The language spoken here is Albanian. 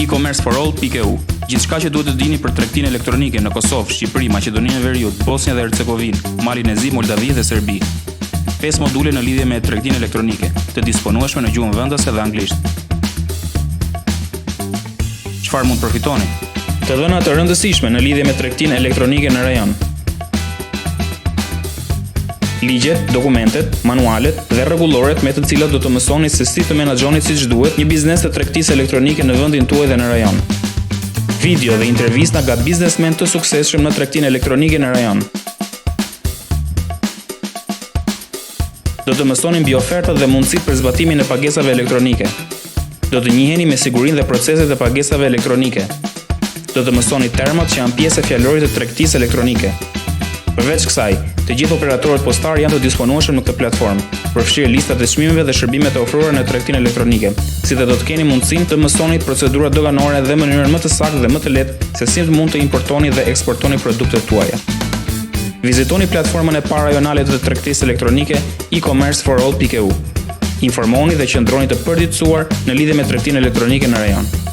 e-commerceforall.eu. Gjithçka që duhet të dini për tregtinë elektronike në Kosovë, Shqipëri, Maqedoninë e Veriut, Bosnjë dhe Hercegovinë, Malin e Zi, Moldavi dhe Serbi. 5 module në lidhje me tregtinë elektronike, të disponueshme në gjuhën vendase dhe anglisht. Çfarë mund përfitoni? Të dhëna të rëndësishme në lidhje me tregtinë elektronike në rajon. Ligjet, dokumentet, manualet dhe rregulloret me të cilat do të mësoni se si të menaxhoni siç duhet një biznes të tregtisë elektronike në vendin tuaj dhe në rajon. Video dhe intervista nga biznesmen të suksesshëm në tregtinë elektronike në rajon. Do të mësoni mbi ofertat dhe mundësitë për zbatimin e pagesave elektronike. Do të njiheni me sigurinë dhe proceset e pagesave elektronike. Do të mësoni termat që janë pjesë e fjalorit të tregtisë elektronike. Përveç kësaj, të gjithë operatorët postar janë të disponueshëm në këtë platformë, përfshirë listat e çmimeve dhe shërbimet e ofruara në tregtinë elektronike, si dhe do të keni mundësinë të mësoni procedurat doganore dhe mënyrën më të saktë dhe më të lehtë se si mund të importoni dhe eksportoni produktet tuaja. Vizitoni platformën e parajonale të tregtisë elektronike e-commerceforall.eu. Informoni dhe qëndroni të përditësuar në lidhje me tregtinë elektronike në rajon.